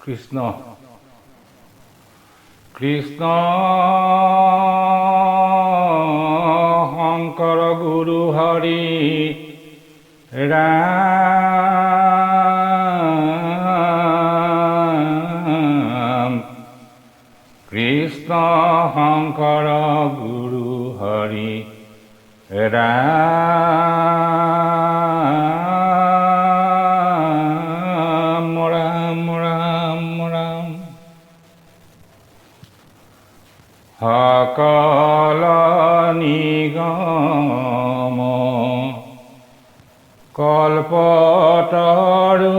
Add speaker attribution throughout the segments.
Speaker 1: কৃষ্ণ কৃষ্ণ শংকৰ গুৰু হৰি ৰাম কৃষ্ণ শংকৰ গুৰু হৰি ৰাম ৰাম ৰাম ৰাম সকল নিগম কল্পতৰু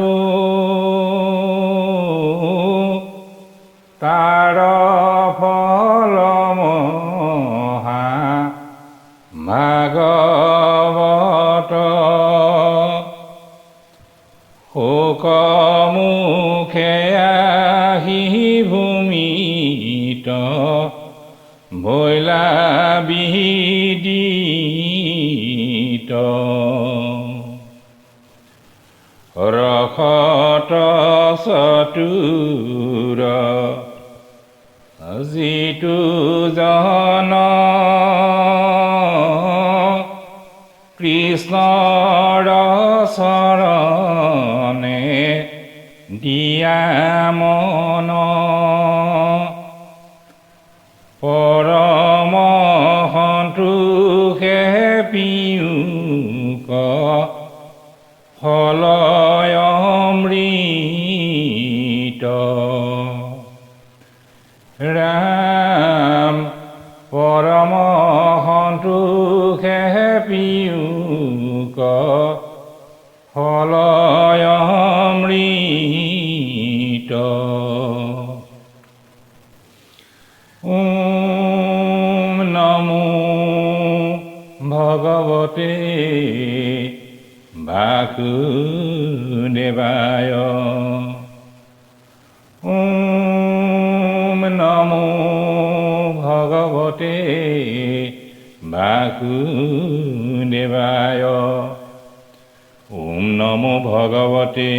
Speaker 1: তাৰ ফল মহা ভাগৱত শোকমুখে আহি ভূমিত ভৈলা বিদিত ৰখত চতুৰ যিটো জন কৃষ্ণৰ চৰণে দিয়া মন পৰম সন্তোষে পিয়ুক ফলয় অমৃত ৰাম পৰম সন্তোষে পিয়ুক ফলয় অমৃত ওম নমো ভগৱতে বাসুদেৱায় ওম নমো ভগৱতে বাসুদেৱায় ওম নমো ভগৱতে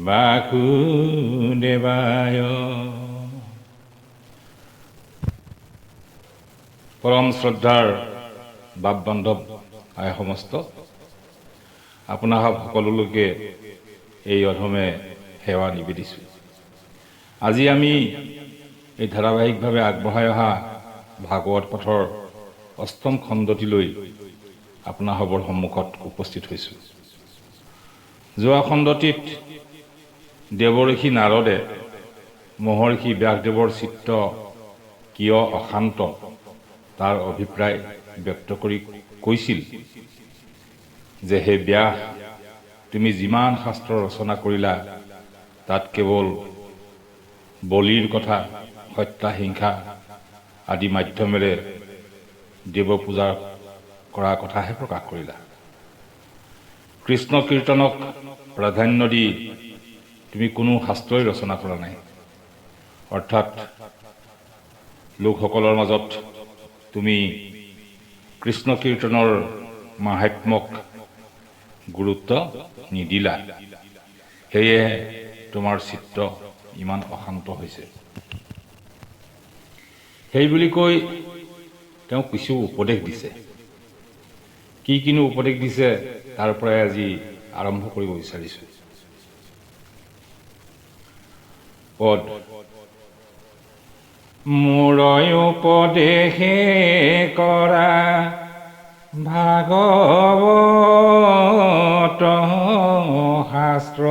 Speaker 1: বাসুদেৱায় পৰম শ্ৰদ্ধাৰ বাপ বান্ধৱ আই সমস্ত আপোনাক সকলোলৈকে এই অধমে সেৱা নিবেদিছোঁ। আজি আমি এই ধাৰাবাহিকভাৱে আগবঢ়াই অহা ভাগৱত পথৰ অষ্টম খণ্ডটিলৈ আপোনাসৱৰ সন্মুখত উপস্থিত হৈছোঁ। যোৱা খণ্ডটিত দেৱৰ্ষি নাৰদে মহৰ্ষি ব্যাসদেৱৰ চিত্ত কিয় অশান্ত তাৰ অভিপ্ৰায় ব্যক্ত কৰি কৈছিল যে হে ব্যাস, তুমি যিমান শাস্ত্ৰ ৰচনা কৰিলা তাত কেৱল বলিৰ কথা, হত্যা হিংসা আদি মাধ্যমেৰে দেৱ পূজা কৰাৰ কথাহে প্ৰকাশ কৰিলা। কৃষ্ণ কীৰ্তনক প্ৰাধান্য দি তুমি কোনো শাস্ত্ৰই ৰচনা কৰা নাই। অৰ্থাৎ লোকসকলৰ মাজত তুমি কৃষ্ণ কীৰ্তনৰ মাহাত্ম্যক গুৰুত্ব নিদিলা, সেয়ে তোমাৰ চিত্ত ইমান অশান্ত হৈছে। সেই বুলি কৈ তেওঁ কিছু উপদেশ দিছে। কি কিনো উপদেশ দিছে তাৰ পৰাই আজি আৰম্ভ কৰিব বিচাৰিছোঁ। পদ মোৰয় উপদেশে কৰা ভাগৱত শাস্ত্ৰ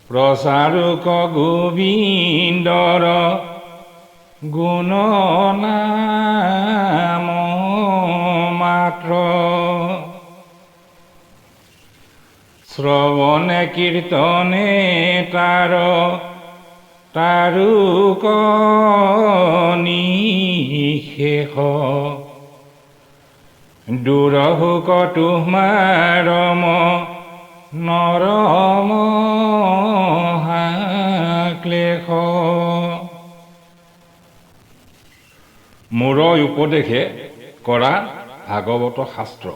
Speaker 1: প্ৰচাৰক গোবিন্দৰ গুণ নাম মাত্ৰ শ্ৰৱণে কীৰ্তনে তাৰ তাৰুক নিশেষ দুৰহুক তোমাৰম নৰম ক্লেশ মোৰ উপদেশে কৰা ভাগৱত শাস্ত্ৰ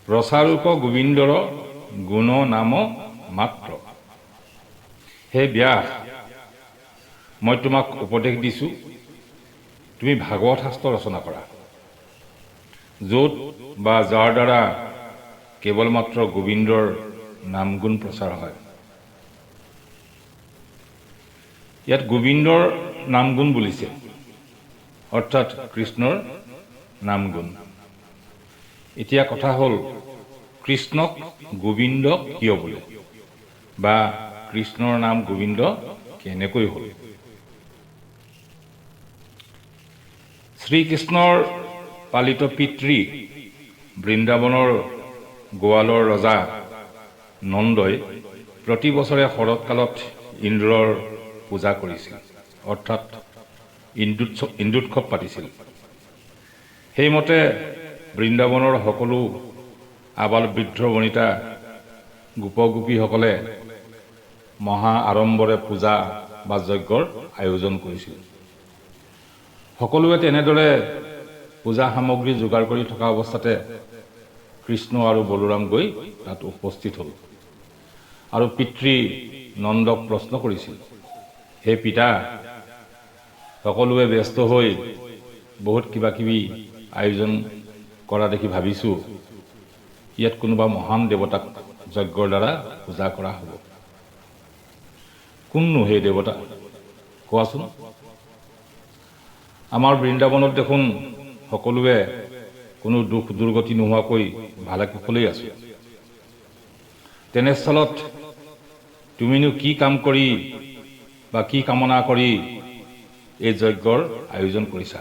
Speaker 1: প্ৰচাৰক গোবিন্দৰ গুণ নাম মাত্ৰ। হে ব্যাস, মই তোমাক উপদেশ দিছোঁ, তুমি ভাগৱত শাস্ত্ৰ ৰচনা কৰা, য'ত বা যাৰ দ্বাৰা কেৱল মাত্ৰ গোবিন্দৰ নাম গুণ প্ৰচাৰ হয়। ইয়াত গোবিন্দৰ নাম গুণ বুলিছে, অৰ্থাৎ কৃষ্ণৰ নাম গুণ। এতিয়া কথা হ'ল, কৃষ্ণক গোবিন্দ কিয় বোলে, বা কৃষ্ণৰ নাম গোবিন্দ কেনেকৈ হ'ল? শ্ৰীকৃষ্ণৰ পালিত পিতৃ বৃন্দাবনৰ গোৱালৰ ৰজা নন্দই প্ৰতি বছৰে শৰৎকালত ইন্দ্ৰৰ পূজা কৰিছিল, অৰ্থাৎ ইন্দোৎসৱ পাতিছিল। সেইমতে বৃন্দাবনৰ সকলো আবাল বৃদ্ধ বনিতা গোপগোপীসকলে মহা আড়ম্বৰে পূজা বা যজ্ঞৰ আয়োজন কৰিছিল। সকলোৱে তেনেদৰে পূজা সামগ্ৰী যোগাৰ কৰি থকা অৱস্থাতে কৃষ্ণ আৰু বলোৰাম গৈ তাত উপস্থিত হ'ল আৰু পিতৃ নন্দক প্ৰশ্ন কৰিছিল, হে পিতা, সকলোৱে ব্যস্ত হৈ বহুত কিবা কিবি আয়োজন কৰা দেখি ভাবিছোঁ, ইয়াত কোনোবা মহান দেৱতাক যজ্ঞৰ দ্বাৰা পূজা কৰা হ'ব। কোননো সেই দেৱতা, কোৱাচোন? আমাৰ বৃন্দাবনত দেখোন সকলোৱে কোনো দুখ দুৰ্গতি নোহোৱাকৈ ভালে কুশলেই আছোঁ। তেনেস্থলত তুমিনো কি কাম কৰি বা কি কামনা কৰি এই যজ্ঞৰ আয়োজন কৰিছা?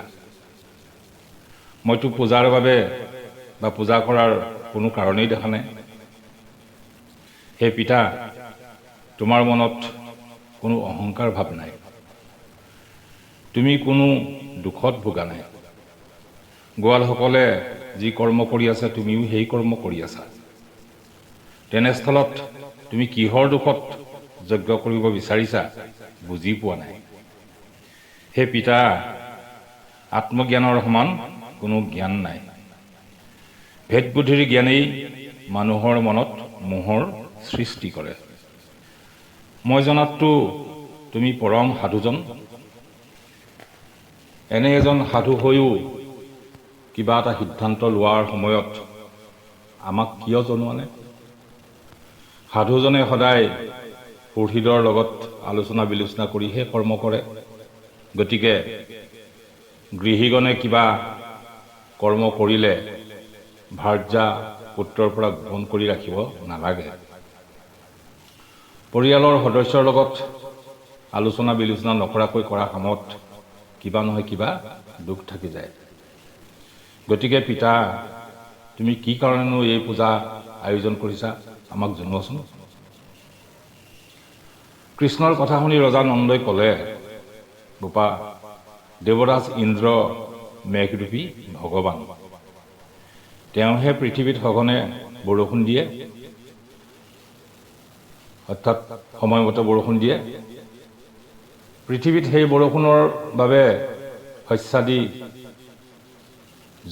Speaker 1: মইতো পূজাৰ বাবে বা পূজা কৰাৰ কোনো কাৰণেই দেখা নাই। হে পিতা, তোমাৰ মনত কোনো অহংকাৰ ভাৱ নাই, তুমি কোনো দুখত ভোগা নাই। গোৱালসকলে যি কৰ্ম কৰি আছে তুমিও সেই কৰ্ম কৰি আছা। তেনেস্থলত তুমি কিহৰ দুখত যজ্ঞ কৰিব বিচাৰিছা বুজি পোৱা নাই। হে পিতা, আত্মজ্ঞানৰ সমান কোনো জ্ঞান নাই। ভেদ বুদ্ধিৰ জ্ঞানেই মানুহৰ মনত মোহৰ সৃষ্টি কৰে। মই জনাততো তুমি পৰম সাধুজন। এনে এজন সাধু হৈও কিবা এটা সিদ্ধান্ত লোৱাৰ সময়ত আমাক কিয় জনোৱা নাই? সাধুজনে সদায় সুহৃদৰ লগত আলোচনা বিলোচনা কৰিহে কৰ্ম কৰে। গতিকে গৃহীগণে কিবা কৰ্ম কৰিলে ভাৰ্যা পুত্ৰৰ পৰা গোপন কৰি ৰাখিব নালাগে। পৰিয়ালৰ সদস্যৰ লগত আলোচনা বিলোচনা নকৰাকৈ কৰা কামত কিবা নহয় কিবা দুখ থাকি যায়। গতিকে পিতা, তুমি কি কাৰণেনো এই পূজা আয়োজন কৰিছা আমাক জনোৱাচোন। কৃষ্ণৰ কথা শুনি ৰজা নন্দই ক'লে, গোপা, দেৱৰাজ ইন্দ্ৰ মেঘৰূপী ভগৱান, তেওঁহে পৃথিৱীত সঘনে বৰষুণ দিয়ে, অৰ্থাৎ সময়মতে বৰষুণ দিয়ে। পৃথিৱীত সেই বৰষুণৰ বাবে শস্যাদি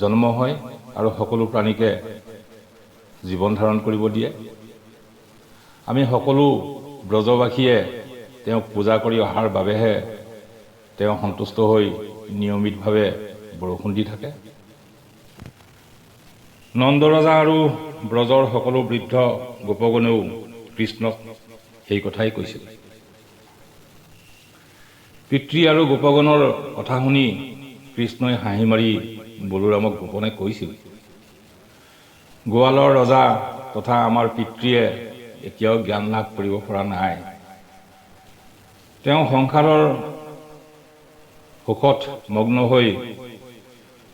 Speaker 1: জন্ম হয় আৰু সকলো প্ৰাণীকে জীৱন ধাৰণ কৰিব দিয়ে। আমি সকলো ব্ৰজবাসীয়ে তেওঁক পূজা কৰি অহাৰ বাবেহে তেওঁ সন্তুষ্ট হৈ নিয়মিতভাৱে বৰষুণ দি থাকে। নন্দৰজা আৰু ব্ৰজৰ সকলো বৃদ্ধ গোপগণেও কৃষ্ণক সেই কথাই কৈছিল। পিতৃ আৰু গোপগণৰ কথা শুনি কৃষ্ণই হাঁহি মাৰি বলোৰামক গোপনে কৈছিল, গোৱালৰ ৰজা তথা আমাৰ পিতৃয়ে এতিয়াও জ্ঞান লাভ কৰিব পৰা নাই। তেওঁ সংসাৰৰ সুখত মগ্ন হৈ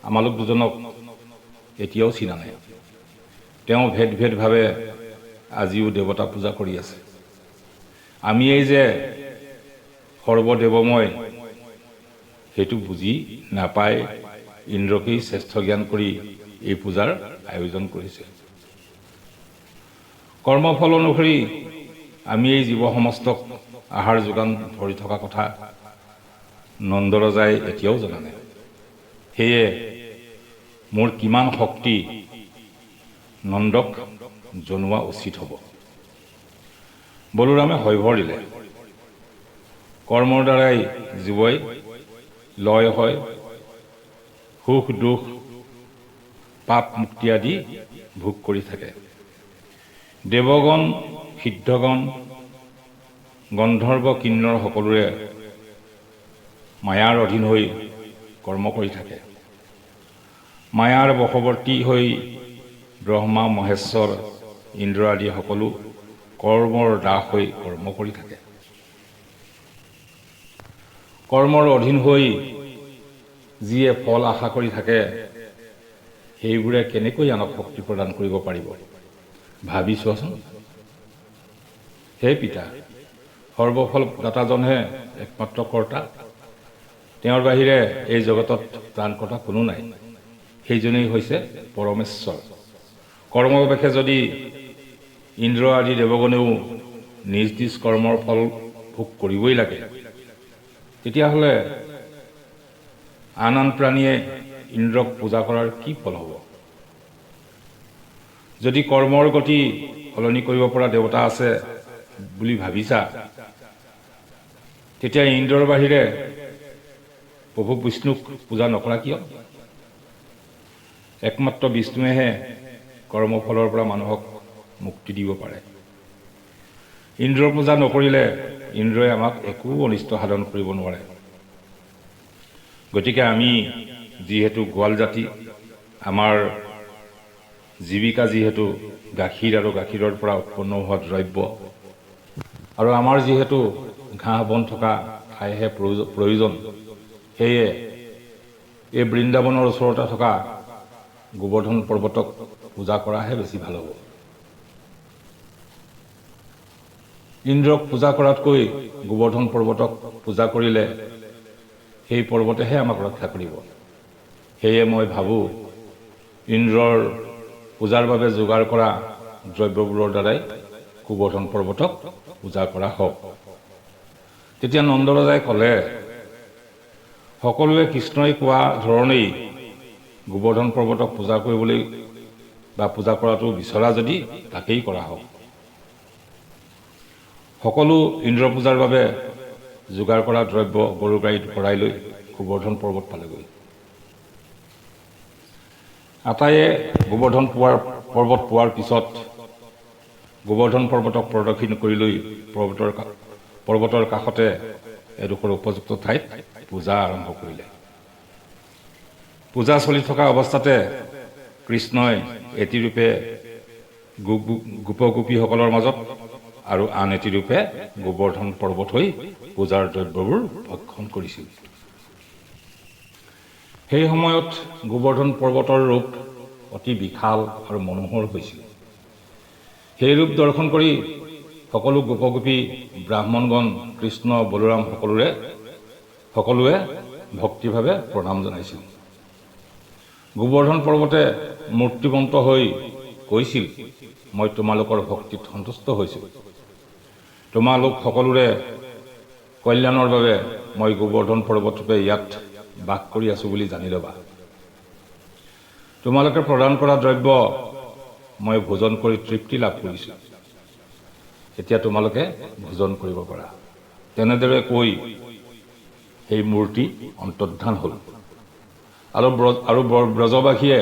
Speaker 1: আমালোক দুজনক এতিয়াও চিনা নাই। তেওঁ ভেদভাৱে আজিও দেৱতা পূজা কৰি আছে। আমি এই যে সৰ্বদেৱময় সেইটো বুজি নাপায় ইন্দ্ৰকেই শ্ৰেষ্ঠ জ্ঞান কৰি এই পূজাৰ আয়োজন কৰিছে। কৰ্মফল অনুসৰি আমি এই জীৱ সমস্তক আহাৰ যোগান ধৰি থকা কথা নন্দৰজাই এতিয়াও জনা নাই। সেয়ে মোৰ কিমান শক্তি নন্দক জনোৱা উচিত হ'ব। বলোৰামে হয়ভৰ দিলে। কৰ্মৰ দ্বাৰাই জীৱই লয় হয়, সুখ দুখ পাপ মুক্তি আদি ভোগ কৰি থাকে। দেৱগণ সিদ্ধগণ গন্ধৰ্ব কিন্নৰ সকলোৰে মায়াৰ অধীন হৈ কৰ্ম কৰি থাকে। মায়াৰ বশৱৰ্তী হৈ ব্ৰহ্মা মহেশ্বৰ ইন্দ্ৰ আদি সকলো কৰ্মৰ দাস হৈ কৰ্ম কৰি থাকে। কৰ্মৰ অধীন হৈ যিয়ে ফল আশা কৰি থাকে, সেইবোৰে কেনেকৈ আনক শক্তি প্ৰদান কৰিব পাৰিব ভাবি চোৱাচোন। হে পিতা, সৰ্বফল দাতাজনহে একমাত্ৰ কৰ্তা। তেওঁৰ বাহিৰে এই জগতত ত্ৰাণকৰ্তা কোনো নাই। সেইজনেই হৈছে পৰমেশ্বৰ। কৰ্মবাবেশে যদি ইন্দ্ৰ আদি দেৱগণেও নিজ নিজ কৰ্মৰ ফল ভোগ কৰিবই লাগে, তেতিয়াহ'লে আন আন প্ৰাণীয়ে ইন্দ্ৰক পূজা কৰাৰ কি ফল হ'ব? যদি কৰ্মৰ গতি সলনি কৰিব পৰা দেৱতা আছে বুলি ভাবিছা, তেতিয়া ইন্দ্ৰৰ বাহিৰে প্ৰভু বিষ্ণুক পূজা নকৰা কিয়? একমাত্ৰ বিষ্ণুৱেহে কৰ্মফলৰ পৰা মানুহক মুক্তি দিব পাৰে। ইন্দ্ৰৰ পূজা নকৰিলে ইন্দ্ৰই আমাক একো অনিষ্ট সাধন কৰিব নোৱাৰে। গতিকে আমি যিহেতু গোৱাল জাতি, আমাৰ জীৱিকা যিহেতু গাখীৰ আৰু গাখীৰৰ পৰা উৎপন্ন হোৱা দ্ৰব্য, আৰু আমাৰ যিহেতু ঘাঁহ বন থকা ঠাইহে প্ৰয়োজন, সেয়ে এই বৃন্দাবনৰ ওচৰতে থকা গোবৰ্ধন পৰ্বতক পূজা কৰাহে বেছি ভাল হ'ব। ইন্দ্ৰক পূজা কৰাতকৈ গোবৰ্ধন পৰ্বতক পূজা কৰিলে সেই পৰ্বতেহে আমাক ৰক্ষা কৰিব। সেয়ে মই ভাবোঁ ইন্দ্ৰৰ পূজাৰ বাবে যোগাৰ কৰা দ্ৰব্যবোৰৰ দ্বাৰাই গোবৰ্ধন পৰ্বতক পূজা কৰা হওক। তেতিয়া নন্দৰজাই ক'লে, সকলোৱে কৃষ্ণই কোৱা ধৰণেই গোবৰ্ধন পৰ্বতক পূজা কৰিবলৈ বা পূজা কৰাটো বিচৰা যদি তাকেই কৰা হওক। সকলো ইন্দ্ৰ পূজাৰ বাবে যোগাৰ কৰা দ্ৰব্য গৰু গাড়ীত ভৰাই লৈ গোবৰ্ধন পৰ্বত পালেগৈ। আটাইয়ে গোবৰ্ধন পৰ্বত পোৱাৰ পিছত গোবৰ্ধন পৰ্বতক প্ৰদক্ষিণ কৰি লৈ পৰ্বতৰ কাষতে এডোখৰ উপযুক্ত ঠাইত পূজা আৰম্ভ কৰিলে। পূজা চলি থকা অৱস্থাতে কৃষ্ণই এটি ৰূপে গোপগোপীসকলৰ মাজত আৰু আন এটি ৰূপে গোবৰ্ধন পৰ্বত হৈ পূজাৰ দ্ৰব্যবোৰ ভক্ষণ কৰিছিল। সেই সময়ত গোবৰ্ধন পৰ্বতৰ ৰূপ অতি বিশাল আৰু মনোহৰ হৈছিল। সেই ৰূপ দৰ্শন কৰি সকলো গোপগোপী ব্ৰাহ্মণগণ কৃষ্ণ বলোৰাম সকলোৱে ভক্তিভাৱে প্ৰণাম জনাইছিল। গোবৰ্ধন পৰ্বতে মূৰ্তিমন্ত হৈ কৈছিল, মই তোমালোকৰ ভক্তিত সন্তুষ্ট হৈছোঁ। তোমালোক সকলোৰে কল্যাণৰ বাবে মই গোবৰ্ধন পৰ্বতৰূপে ইয়াত বাস কৰি আছো বুলি জানি ল'বা। তোমালোকে প্ৰদান কৰা দ্ৰব্য মই ভোজন কৰি তৃপ্তি লাভ কৰিছোঁ। এতিয়া তোমালোকে ভোজন কৰিব পাৰা। তেনেদৰে কৈ সেই মূৰ্তি অন্তৰ্ধান হ'ল আৰু ব্ৰজবাসীয়ে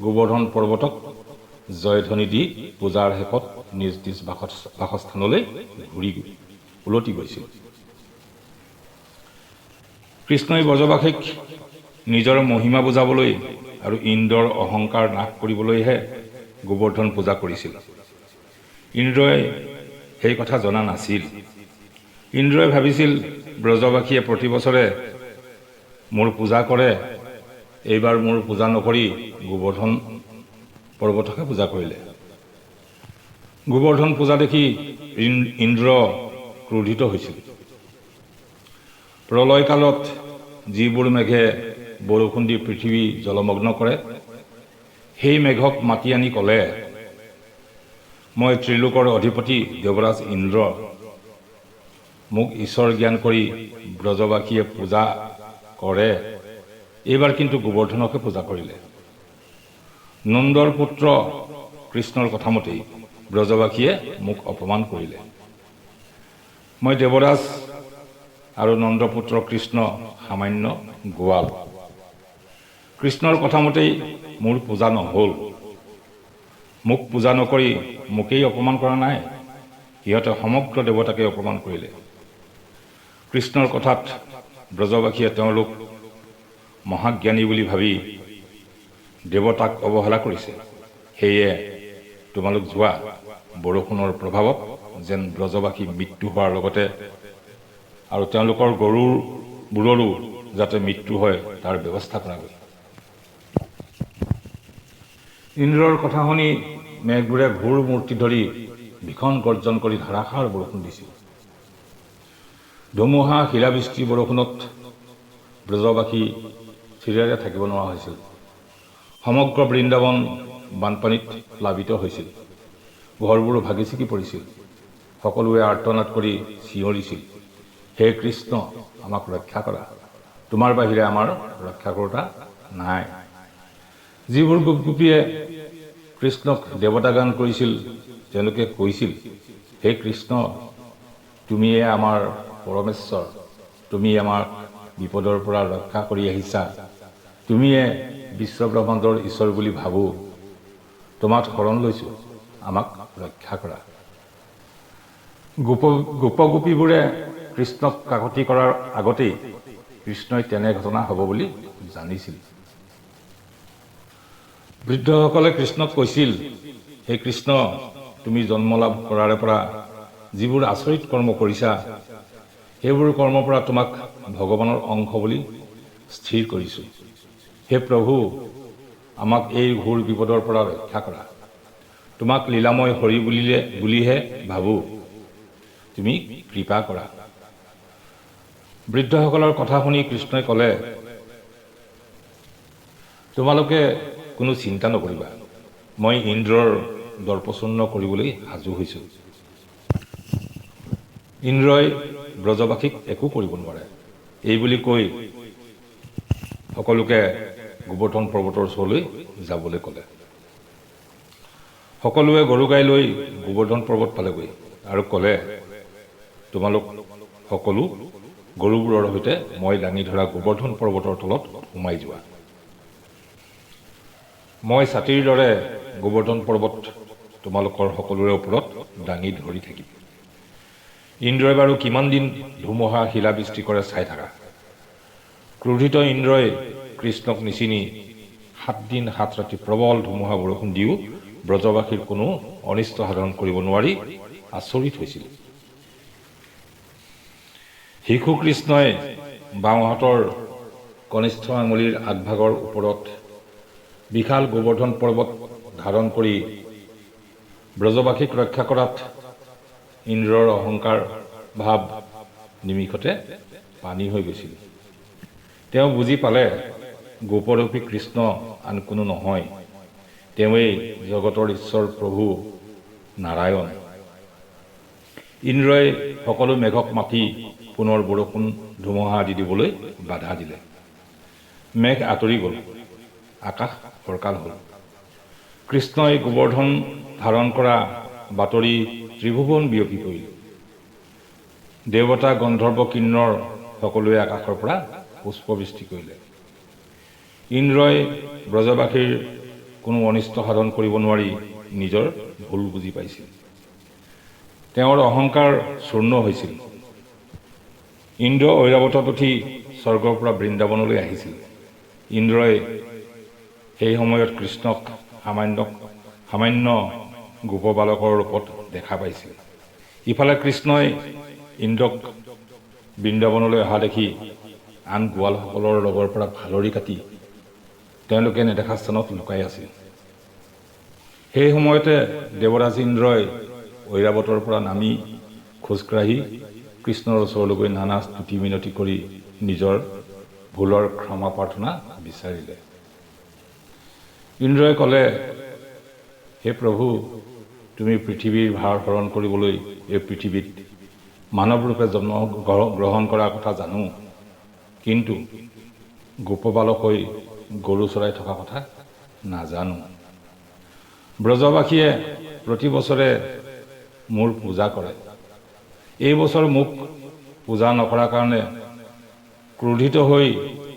Speaker 1: গোবৰ্ধন পৰ্বতক জয়ধ্বনি দি পূজাৰ শেষত নিজ নিজ বাসস্থানলৈ ঘূৰি উলটি গৈছিল। কৃষ্ণই ব্ৰজবাসীক নিজৰ মহিমা বুজাবলৈ আৰু ইন্দ্ৰৰ অহংকাৰ নাশ কৰিবলৈহে গোবৰ্ধন পূজা কৰিছিল। ইন্দ্ৰই সেই কথা জনা নাছিল। ইন্দ্ৰই ভাবিছিল ব্ৰজবাসীয়ে প্ৰতি বছৰে মোৰ পূজা কৰে, এইবাৰ মোৰ পূজা নকৰি গোবৰ্ধন পৰ্বতকে পূজা কৰিলে। গোবৰ্ধন পূজা দেখি ইন্দ্ৰ ক্ৰোধিত হৈছিল। প্ৰলয় কালত যিবোৰ মেঘে বৰষুণ দি পৃথিৱী জলমগ্ন কৰে, সেই মেঘক মাতি আনি ক'লে, মই ত্ৰিলোকৰ অধিপতি দেৱৰাজ ইন্দ্ৰ, মোক ঈশ্বৰ জ্ঞান কৰি ব্ৰজবাসীয়ে পূজা কৰে, এইবাৰ কিন্তু গোবৰ্ধনকে পূজা কৰিলে। নন্দৰ পুত্ৰ কৃষ্ণৰ কথামতেই ব্ৰজবাসীয়ে মোক অপমান কৰিলে। মই দেৱৰাজ আৰু নন্দপুত্ৰ কৃষ্ণ সামান্য গোৱাল। কৃষ্ণৰ কথামতেই মোৰ পূজা নহ'ল। মোক পূজা নকৰি মোকেই অপমান কৰা নাই, সিহঁতে সমগ্ৰ দেৱতাকে অপমান কৰিলে। কৃষ্ণৰ কথাত ব্ৰজবাসীয়ে তেওঁলোক মহাজ্ঞানী বুলি ভাবি দেৱতাক অৱহেলা কৰিছে। সেয়ে তোমালোক যোৱা, বৰষুণৰ প্ৰভাৱত যেন ব্ৰজবাসী মৃত্যু হোৱাৰ লগতে আৰু তেওঁলোকৰ গৰুবোৰৰো যাতে মৃত্যু হয় তাৰ ব্যৱস্থা কৰাগৈ। ইন্দ্ৰৰ কথা শুনি মেঘবোৰে ঘোৰ মূৰ্তি ধৰি ভীষণ গৰ্জন কৰি ধাৰাসাৰ বৰষুণ দিছিল। ধুমুহা শিলাবৃষ্টি বৰষুণত ব্ৰজবাসী থিৰেৰে থাকিব নোৱাৰা হৈছিল। সমগ্ৰ বৃন্দাবন বানপানীত প্লাবিত হৈছিল। ঘৰবোৰ ভাগি ছিগি পৰিছিল। সকলোৱে আৰ্তনাদ কৰি চিঞৰিছিল, হে কৃষ্ণ, আমাক ৰক্ষা কৰা, তোমাৰ বাহিৰে আমাৰ ৰক্ষাকৰ্তা নাই। যিবোৰ গোপগোপীয়ে কৃষ্ণক দেৱতা গান কৰিছিল তেওঁলোকে কৈছিল, হে কৃষ্ণ, তুমিয়ে আমাৰ পৰমেশ্বৰ, তুমি আমাক বিপদৰ পৰা ৰক্ষা কৰি আহিছা, তুমিয়ে বিশ্বব্ৰহ্মাণ্ডৰ ঈশ্বৰ বুলি ভাবোঁ, তোমাক শৰণ লৈছোঁ, আমাক ৰক্ষা কৰা। গোপগোপীবোৰে কৃষ্ণক কাকতি কৰাৰ আগতেই কৃষ্ণই তেনে ঘটনা হ'ব বুলি জানিছিল। বৃদ্ধসকলে কৃষ্ণক কৈছিল, হে কৃষ্ণ, তুমি জন্ম লাভ কৰাৰে পৰা যিবোৰ আচৰিত কৰ্ম কৰিছা, সেইবোৰ কৰ্মৰ পৰা তোমাক ভগৱানৰ অংশ বুলি স্থিৰ কৰিছোঁ। হে প্ৰভু, আমাক এই ঘোৰ বিপদৰ পৰা ৰক্ষা কৰা। তোমাক লীলাময় হৰি বুলিহে ভাবোঁ, তুমি কৃপা কৰা। বৃদ্ধসকলৰ কথা শুনি কৃষ্ণই ক'লে, তোমালোকে কোনো চিন্তা নকৰিবা, মই ইন্দ্ৰৰ দৰ্পচূৰ্ণ কৰিবলৈ সাজু হৈছোঁ। ইন্দ্ৰই ব্ৰজবাসীক একো কৰিব নোৱাৰে। এই বুলি কৈ সকলোকে গোবৰ্ধন পৰ্বতৰ ওচৰলৈ যাবলৈ ক'লে। সকলোৱে গৰু গাই লৈ গোবৰ্ধন পৰ্বত পালেগৈ আৰু ক'লে, তোমালোক সকলো গৰুবোৰৰ সৈতে মই দাঙি ধৰা গোবৰ্ধন পৰ্বতৰ তলত সোমাই যোৱা। মই ছাতিৰ দৰে গোবৰ্ধন পৰ্বত তোমালোকৰ সকলোৰে ওপৰত দাঙি ধৰি থাকিম। ইন্দ্ৰই বাৰু কিমান দিন ধুমুহা শিলাবৃষ্টি কৰে চাই থাকা। ক্ৰোধিত ইন্দ্ৰই কৃষ্ণক নিচিনি 7 দিন 7 ৰাতি প্ৰবল ধুমুহা বৰষুণ দিও ব্ৰজবাসীৰ কোনো অনিষ্ট সাধন কৰিব নোৱাৰি আচৰিত হৈছিল। শিশু কৃষ্ণই বাওঁহাতৰ কনিষ্ঠ আঙুলিৰ আগভাগৰ ওপৰত বিশাল গোবৰ্ধন পৰ্বত ধাৰণ কৰি ব্ৰজবাসীক ৰক্ষা কৰাত ইন্দ্ৰৰ অহংকাৰ ভাৱ নিমিষতে পানী হৈ গৈছিল। তেওঁ বুজি পালে, গোপৰূপী কৃষ্ণ আন কোনো নহয়, তেওঁৱেই জগতৰ ঈশ্বৰ প্ৰভু নাৰায়ণ। ইন্দ্ৰই সকলো মেঘক মাতি পুনৰ বৰষুণ ধুমুহা আদি দিবলৈ বাধা দিলে। মেঘ আঁতৰি গ'ল, আকাশ ফৰকাল হ'ল। কৃষ্ণই গোবৰ্ধন ধাৰণ কৰা বাতৰি ত্ৰিভুৱন বিয়পি পৰিল। দেৱতা গন্ধৰ্ব কিন্নৰ সকলোৱে আকাশৰ পৰা পুষ্পবৃষ্টি কৰিলে। ইন্দ্ৰই ব্ৰজবাসীৰ কোনো অনিষ্ট সাধন কৰিব নোৱাৰি নিজৰ ভুল বুজি পাইছিল। তেওঁৰ অহংকাৰ চূৰ্ণ হৈছিল। ইন্দ্ৰ ঐৰাৱতত উঠি স্বৰ্গৰ পৰা বৃন্দাবনলৈ আহিছিল। ইন্দ্ৰই সেই সময়ত কৃষ্ণক সামান্য গোপবালকৰ ৰূপত দেখা পাইছিল। ইফালে কৃষ্ণই ইন্দ্ৰক বৃন্দাবনলৈ অহা দেখি আন গোৱালসকলৰ লগৰ পৰা ভালৰি কাটি তেওঁলোকে নেদেখা স্থানত লুকাই আছিল। সেই সময়তে দেৱৰাজ ইন্দ্ৰই ঐৰাৱতৰ পৰা নামি খোজকাঢ়ি কৃষ্ণৰ ওচৰলৈ গৈ নানা স্তুতি মিনতি কৰি নিজৰ ভুলৰ ক্ষমা প্ৰাৰ্থনা বিচাৰিলে। ইন্দ্ৰই ক'লে, হে প্ৰভু, তুমি পৃথিৱীৰ ভাৰ হৰণ কৰিবলৈ এই পৃথিৱীত মানৱ ৰূপে জন্ম গ্ৰহণ কৰাৰ কথা জানো, কিন্তু গোপবালক হৈ গৰু চৰাই থকা কথা নাজানো। ব্ৰজবাসীয়ে প্ৰতি বছৰে মোৰ পূজা কৰে। এই বছৰ মোক পূজা নকৰাৰ কাৰণে ক্ৰোধিত হৈ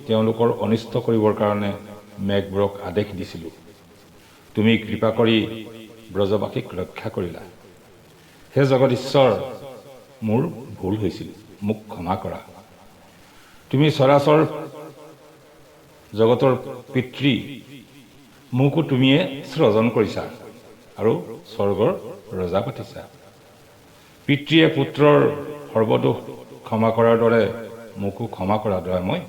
Speaker 1: তেওঁলোকৰ অনিষ্ট কৰিবৰ কাৰণে মেঘবোৰক আদেশ দিছিলোঁ। তুমি কৃপা কৰি ব্ৰজবাসীক ৰক্ষা কৰিলা। হে জগত ঈশ্বৰ, মোৰ ভুল হৈছিল, মোক ক্ষমা কৰা। তুমি চৰাচৰ জগতৰ পিতৃ, মোকো তুমিয়ে সৃজন কৰিছা আৰু স্বৰ্গৰ ৰজা পাতিছা। পিতৃয়ে পুত্ৰৰ সৰ্বদোষ ক্ষমা কৰাৰ দৰে মোকো ক্ষমা কৰা দৰে মই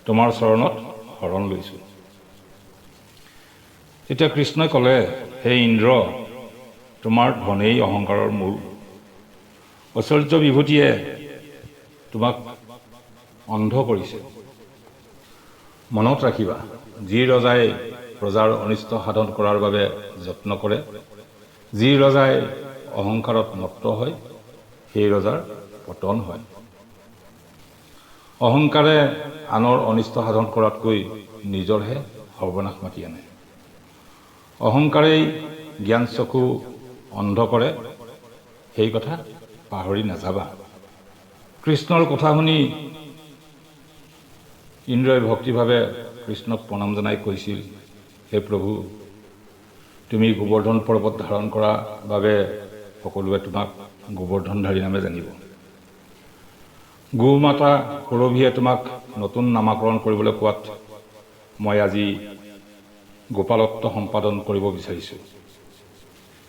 Speaker 1: তোমাৰ চৰণত শৰণ লৈছোঁ। তেতিয়া কৃষ্ণই ক'লে, হে ইন্দ্ৰ, তোমাৰ ধনেই অহংকাৰৰ মূল। ঐশ্বৰ্য বিভূতিয়ে তোমাক অন্ধ কৰিছে। মনত ৰাখিবা, যি ৰজাই প্ৰজাৰ অনিষ্ট সাধন কৰাৰ বাবে যত্ন কৰে, যি ৰজাই অহংকাৰত মত্ত হয়, সেই ৰজাৰ পতন হয়। অহংকাৰে আনৰ অনিষ্ট সাধন কৰাতকৈ নিজৰহে সৰ্বনাশ মাতি আনে। অহংকাৰেই জ্ঞান চকু অন্ধ কৰে, সেই কথা পাহৰি নাযাবা। কৃষ্ণৰ কথা শুনি ইন্দ্ৰই ভক্তিভাৱে কৃষ্ণক প্ৰণাম জনাই কৈছিল, হে প্ৰভু, তুমি গোবৰ্ধন পৰ্বত ধাৰণ কৰাৰ বাবে সকলোৱে তোমাক গোবৰ্ধনধাৰী নামে জানিব। গো মাতা সুৰভিয়ে তোমাক নতুন নামাকৰণ কৰিবলৈ কোৱাত মই আজি গোপালত্ব সম্পাদন কৰিব বিচাৰিছোঁ।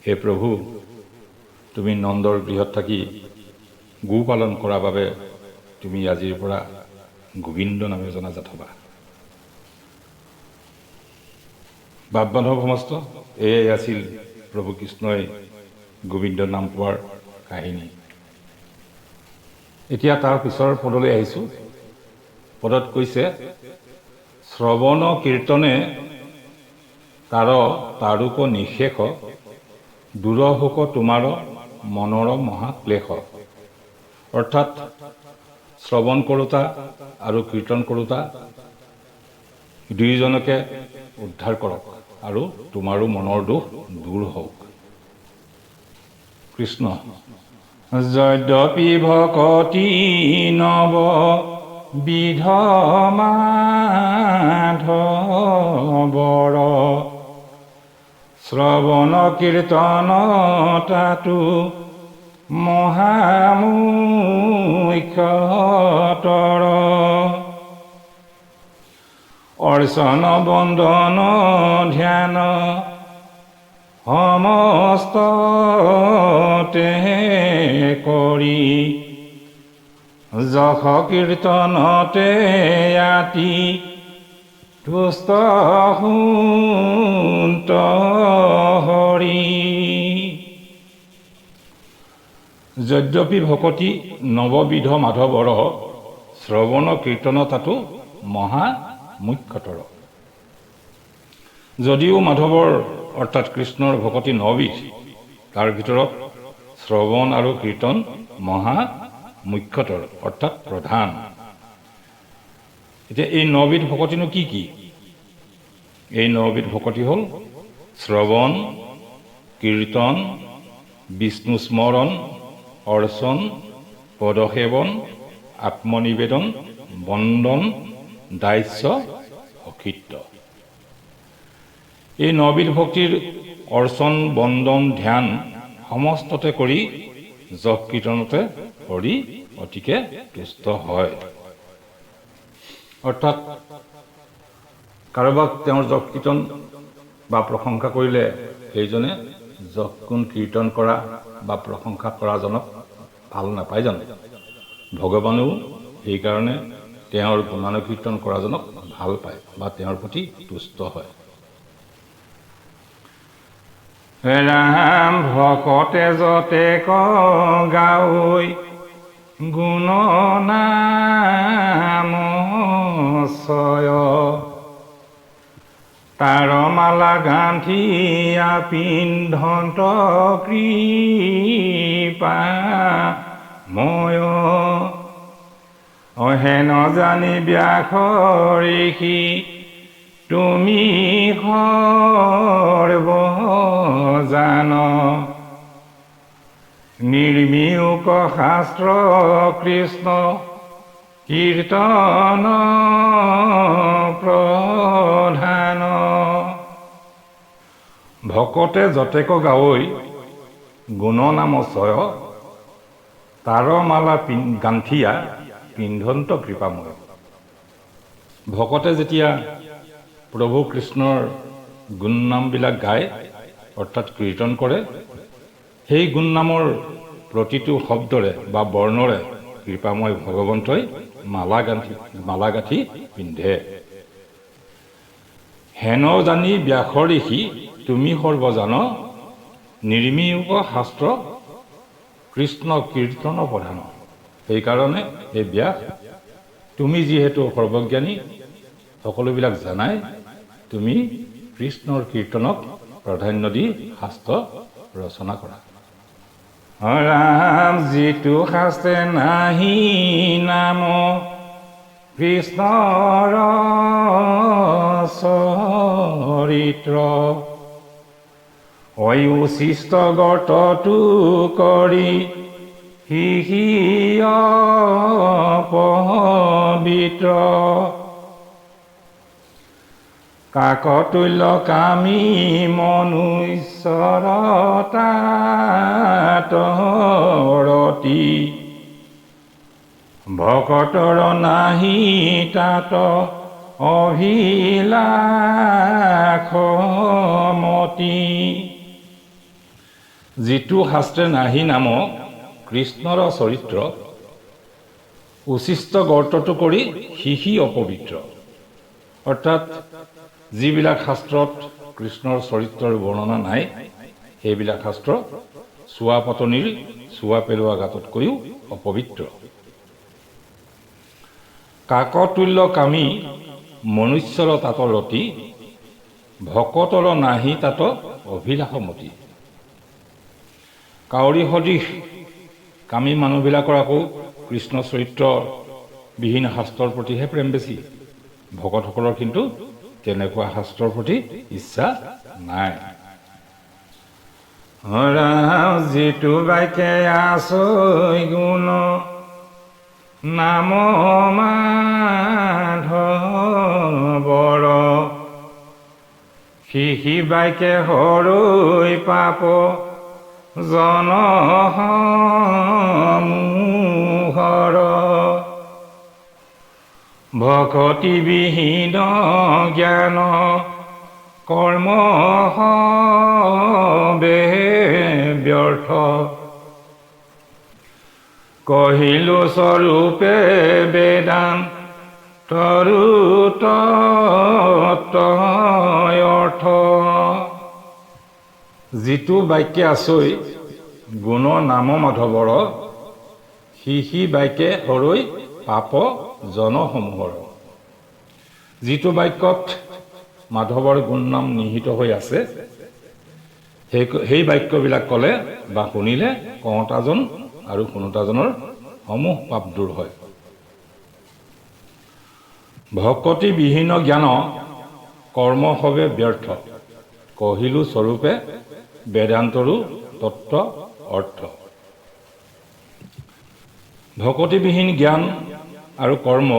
Speaker 1: হে প্ৰভু, তুমি নন্দৰ গৃহত থাকি গো পালন কৰাৰ বাবে তুমি আজিৰ পৰা গোবিন্দ নামে জনাজাত হ'বা। বাপ বান্ধৱ সমস্ত, এয়াই আছিল প্ৰভু কৃষ্ণই গোবিন্দ নাম পোৱাৰ কাহিনী। এতিয়া তাৰ পিছৰ পদলৈ আহিছোঁ। পদত কৈছে, শ্ৰৱণ কীৰ্তনে তাৰোক নিশেষ, দূৰশোক তোমাৰ মনৰ মহাক্লেশ। অৰ্থাৎ শ্ৰৱণ কৰোঁতা আৰু কীৰ্তন কৰোঁতা দুয়োজনকে উদ্ধাৰ কৰক আৰু তোমাৰো মনৰ দুখ দূৰ হওক। কৃষ্ণ। যদ্যপি ভকতি নৱ বিধ মাধৱৰ, শ্ৰৱণ কীৰ্তন তাতো মহামুখ্যতৰ, অৰ্চন বন্দন ধ্যান সমস্ততে কৰি, যশ কীৰ্তনতে আতি তুষ্ট সুন্ত হৰি। যদ্যপি ভকতি নৱবিধ মাধৱৰ, শ্ৰৱণ কীৰ্তন তাতো মহা মুখ্যতৰ। যদিও মাধৱৰ অৰ্থাৎ কৃষ্ণৰ ভকতি নবিধ, তাৰ ভিতৰত শ্ৰৱণ আৰু কীৰ্তন মহা মুখ্যতৰ অৰ্থাৎ প্ৰধান। এতিয়া এই নবিধ ভকতিনো কি কি? এই নবিধ ভকতি হ'ল শ্ৰৱণ, কীৰ্তন, বিষ্ণু স্মৰণ, অৰ্চন, পদসেৱন, আত্মনিবেদন, বন্দন, দাস্য, সখিত্ব। এই নবিধ ভক্তিৰ অৰ্চন, বন্দন, ধ্যান সমস্ততে কৰি যশ কীৰ্তনতে হৰি অতিকে তুষ্ট হয়। অৰ্থাৎ কাৰোবাক তেওঁৰ যশ কীৰ্তন বা প্ৰশংসা কৰিলে সেইজনে যশ গুণ কীৰ্তন কৰা বা প্ৰশংসা কৰাজনক ভাল নাপায় জানো? ভগৱানেও সেইকাৰণে তেওঁৰ গুণানুকীৰ্তন কৰাজনক ভাল পায় বা তেওঁৰ প্ৰতি তুষ্ট হয়। ৰাম ভকতে যতে গাৱৈ গুণ নাম ছয়, তাৰ মালা গান্ঠিয়া পিন্ধন্ত কৃপাময়। হেন জানি ব্যাস ঋষি তুমি সৰ্বজান, নিৰ্মীয়ুক শাস্ত্ৰ কৃষ্ণ কীৰ্তন প্ৰধান ভকতে যতেক গাৱৈ গুণ নাম চয় তাৰ মালা গান্থিয়া পিন্ধন্ত কৃপাময়। ভকতে যেতিয়া প্ৰভু কৃষ্ণৰ গুণ নামবিলাক গায় অৰ্থাৎ কীৰ্তন কৰে, সেই গুণ নামৰ প্ৰতিটো শব্দৰে বা বৰ্ণৰে কৃপাময় ভগৱন্তই মালা গাঁঠি পিন্ধে। হেন জানি ব্যাস ঋষি তুমি সৰ্বজান নিৰ্মীয়ুক শাস্ত্ৰ কৃষ্ণ কীৰ্তন প্ৰধান। সেইকাৰণে এই ব্যাস, তুমি যিহেতু সৰ্বজ্ঞানী, সকলোবিলাক জানাই, তুমি কৃষ্ণৰ কীৰ্তনক প্ৰাধান্য দি শাস্ত্ৰ ৰচনা কৰা। ৰাম যিটো শাস্ত্ৰে নাহি নাম কৃষ্ণৰ চৰিত্ৰ অয়ুশিষ্ট গৰ্তটো কৰি হিহিয় পবিত্ৰ কাকতুল্য কামী মনুষ্যৰতাতৰতি ভকতৰ নাহি তাত অভিলাষমতি। যিটো শাস্ত্ৰে নাহি নাম কৃষ্ণৰ চৰিত্ৰ উচিষ্ট গৰ্তটো কৰি হিহি অপবিত্ৰ। অৰ্থাৎ যিবিলাক শাস্ত্ৰত কৃষ্ণৰ চৰিত্ৰৰ বৰ্ণনা নাই, সেইবিলাক শাস্ত্ৰ চোৱা পতনিৰ চোৱা পেলোৱা গাততকৈও অপবিত্ৰ। কাকতুল্য কামী মনুষ্যৰ তাত ৰতি ভকতৰ নাহি তাত অভিলাষমতি। কাউৰী সদৃশ কামী মানুহবিলাকৰ আকৌ কৃষ্ণ চৰিত্ৰবিহীন শাস্ত্ৰৰ প্ৰতিহে প্ৰেম বেছি। ভকতসকলৰ কিন্তু তেনেকুৱা শাস্ত্ৰৰ প্ৰতি ইচ্ছা নাই। যিটো বাক্যে আছৈ গুণ নাম মাধৱৰ সিহি বাক্যে হৰৈ পাপ জনসমূহৰ ভকতি বিহীন জ্ঞান কৰ্ম হবে ব্যৰ্থ কহিলো স্বৰূপে বেদান্তৰু তত্ত্ব। যিটো বাক্যে আছৈ গুণ নাম মাধৱৰ সিহি বাক্যে হৰৈ পাপ জনসমূহৰ। যিটো বাক্যত মাধৱৰ গুণ নাম নিহিত হৈ আছে, সেই বাক্যবিলাক ক'লে বা শুনিলে কওঁতাজন আৰু শুনোতাজনৰ সমূহ পাপ দূৰ হয়। ভকতি বিহীন জ্ঞান কৰ্ম হবে ব্যৰ্থ কহিলো স্বৰূপে বেদান্তৰো তত্ত্ব অৰ্থ। ভকতিবিহীন জ্ঞান আৰু কৰ্ম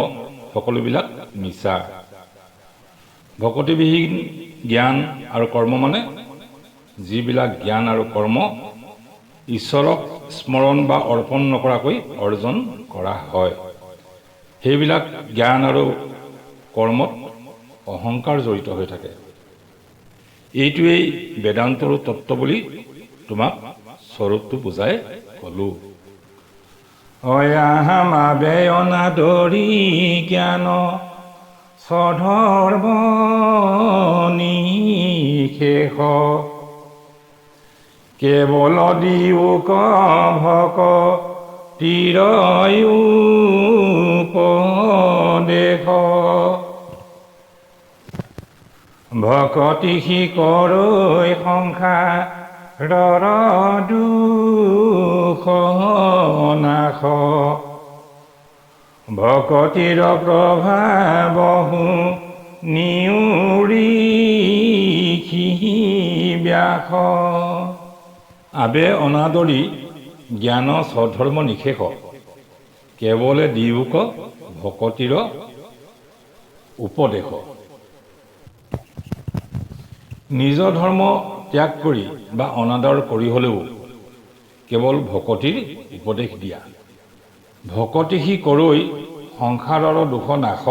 Speaker 1: সকলোবিলাক মিছা। ভকতিবিহীন জ্ঞান আৰু কৰ্ম মানে যিবিলাক জ্ঞান আৰু কৰ্ম ঈশ্বৰক স্মৰণ বা অৰ্পণ নকৰাকৈ অৰ্জন কৰা হয়, সেইবিলাক জ্ঞান আৰু কৰ্মত অহংকাৰ জড়িত হৈ থাকে। এইটোৱেই বেদান্তৰো তত্ত্ব বুলি তোমাক স্বৰূপটো বুজাই ক'লো। অয়ামাবে অনাদৰি জ্ঞান স্বধৰ্ম নিশেষ কেৱল দিয়োক ভকতিৰয়োপদেশ ভকতি শিকৰৈ সংসাৰৰ দুখ নাশ ভকতিৰ প্ৰভাৱহু নিউৰি ব্যাস। আবে অনাদৰি জ্ঞান স্বধৰ্ম নিশেষ কেৱলে দিয়োক ভকতিৰ উপদেশ। নিজৰ ধৰ্ম ত্যাগ কৰি বা অনাদৰ কৰি হ'লেও কেৱল ভকতিৰ উপদেশ দিয়া। ভকতি সি কৰৈ সংসাৰৰ দুখ নাশ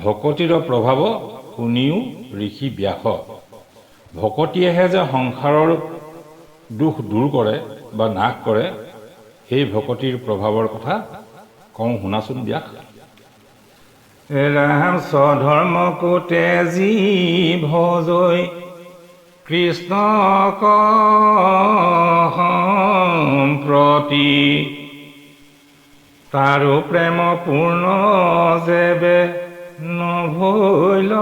Speaker 1: ভকতিৰ প্ৰভাৱ শুনিও ঋষি ব্যাস। ভকতিয়েহে যে সংসাৰৰ দুখ দূৰ কৰে বা নাশ কৰে সেই ভকতিৰ প্ৰভাৱৰ কথা কওঁ শুনাচোন ব্যাস। ৰাম স্বধৰ্মকো তেজি ভজৈ কৃষ্ণক সম্প্ৰতি তাৰো প্ৰেম পূৰ্ণ যেবে নভৈল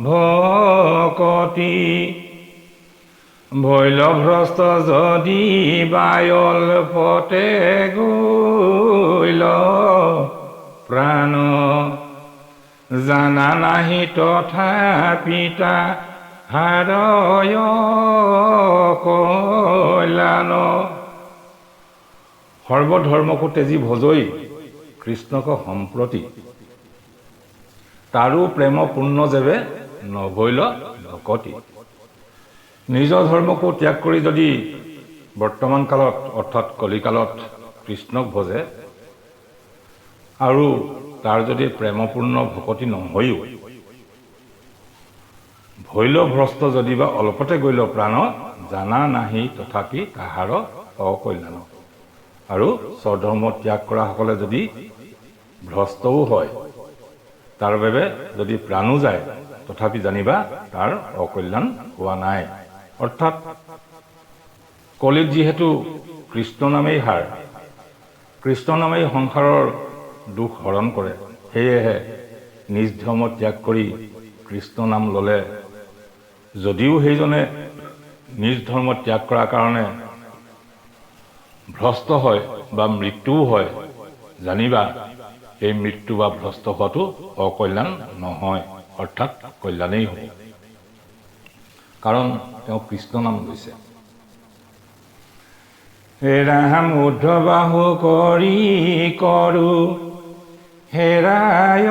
Speaker 1: ভকতি ভৈল ভ্ৰষ্ট যদি বায়ল পতে গৈল প্ৰাণ জানা নাহি তথাপিতা হাৰয় কল্যাণ। সৰ্বধৰ্মকো তেজি ভজৈ কৃষ্ণক সম্প্ৰতি তাৰো প্ৰেম পূৰ্ণ যেবে নভৈল ভকতি। নিজৰ ধৰ্মকো ত্যাগ কৰি যদি বৰ্তমান কালত অৰ্থাৎ কলিকালত কৃষ্ণক ভজে আৰু তাৰ যদি প্ৰেমপূৰ্ণ ভকতি নহয়ও ভৈল ভ্ৰষ্ট যদি বা অলপতে গৈল প্ৰাণ জানা নাহি তথাপি তাহাৰ অকল্যাণ। আৰু স্বধৰ্ম ত্যাগ কৰাসকলে যদি ভ্ৰষ্টও হয় তাৰ বাবে যদি প্ৰাণো যায় তথাপি জানিবা তাৰ অকল্যাণ হোৱা নাই। অৰ্থাৎ কলিত যিহেতু কৃষ্ণ নামেই সাৰ, কৃষ্ণ নামেই সংসাৰৰ দুখ হৰণ কৰে, সেয়েহে নিজ ধৰ্ম ত্যাগ কৰি কৃষ্ণ নাম ল'লে যদিও সেইজনে নিজ ধৰ্ম ত্যাগ কৰাৰ কাৰণে ভ্ৰষ্ট হয় বা মৃত্যুও হয়, জানিবা এই মৃত্যু বা ভ্ৰষ্ট হোৱাটো অকল্যাণ নহয়, অৰ্থাৎ কল্যাণেই হ'ব। কাৰণ তেওঁ কৃষ্ণ নাম লৈছে। ৰাম ঊৰ্ধ্ববাহু কৰি কৰো হেৰায়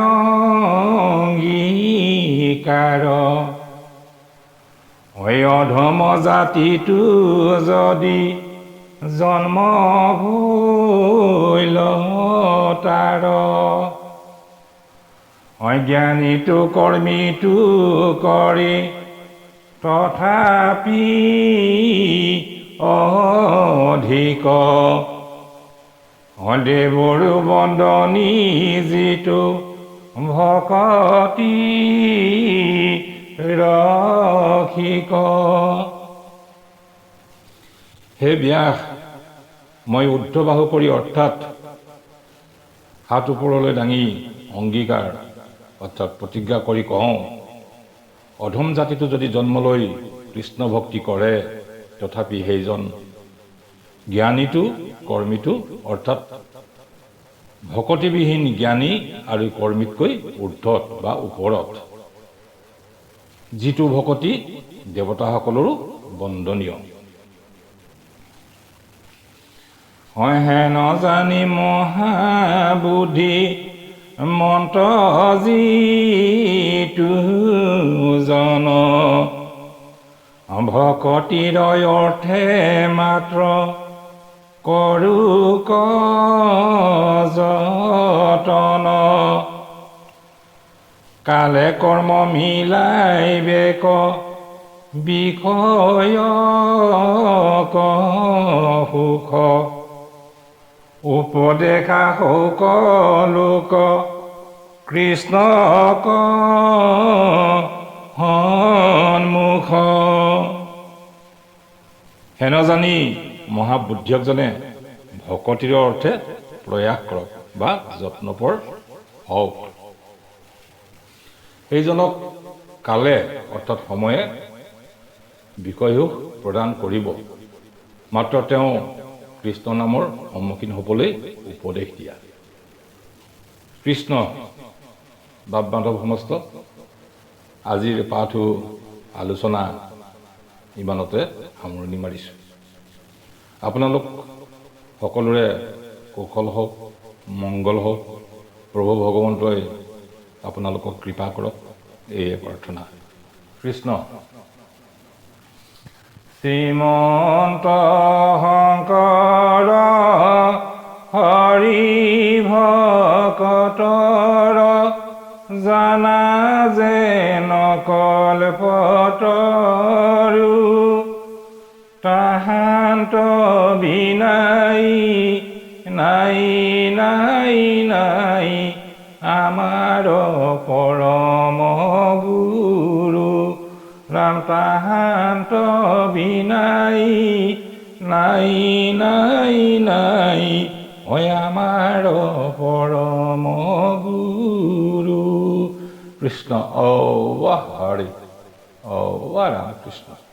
Speaker 1: অংগীকাৰ অধম জাতিটো যদি জন্ম ভৈল তাৰ অজ্ঞানীটো কৰ্মীটো কৰি তথাপি অধিক দেৱৰো বন্দনী যিটো ভকতি ৰক্ষিক। হে ব্যাস, মই ঊৰ্ধ্ববাহু কৰি অৰ্থাৎ হাত ওপৰলৈ দাঙি অংগীকাৰ অৰ্থাৎ প্ৰতিজ্ঞা কৰি কওঁ, অধম জাতিটো যদি জন্ম লৈ কৃষ্ণ ভক্তি কৰে তথাপি সেইজন জ্ঞানীটো কৰ্মীটো অৰ্থাৎ ভকতিবিহীন জ্ঞানী আৰু কৰ্মীতকৈ ঊৰ্ধত বা ওপৰত, যিটো ভকতি দেৱতাসকলৰো বন্দনীয়। হে নজানি মহাবুদ্ধি মন্ত্ৰ যিটো জন ভকতিৰ অৰ্থে মাত্ৰ কৰো যতন কালে কৰ্ম মিলাই বেক বিষয় সুখ উপদেশা সকলোক কৃষ্ণক সন্মুখ। হেন জানি মহাবুদ্ধিয়কজনে ভকতিৰ অৰ্থে প্ৰয়াস কৰক বা যত্নপৰ হওক। সেইজনক কালে অৰ্থাৎ সময়ে বিষয়সুখ প্ৰদান কৰিব, মাত্ৰ তেওঁ কৃষ্ণ নামৰ সন্মুখীন হ'বলৈ উপদেশ দিয়া। কৃষ্ণ বাপ বান্ধৱ সমস্ত, আজিৰ পাঠো আলোচনা ইমানতে সামৰণি মাৰিছোঁ। আপোনালোক সকলোৰে কুশল হওক, মংগল হওক, প্ৰভু ভগৱন্তই আপোনালোকক কৃপা কৰক, এয়ে প্ৰাৰ্থনা। কৃষ্ণ। শ্ৰীমন্ত শংকৰ হৰি ভকতৰ জানা যে নকল্পতৰু তাহান্ত বিনাই নাই নাই নাই আমাৰ পৰম গুৰু ৰাম তাহান্ত বিনাই নাই নাই নাই হয় আমাৰ পৰম গুৰু। কৃষ্ণ। ঔ হৰি ঔ ৰাম কৃষ্ণ।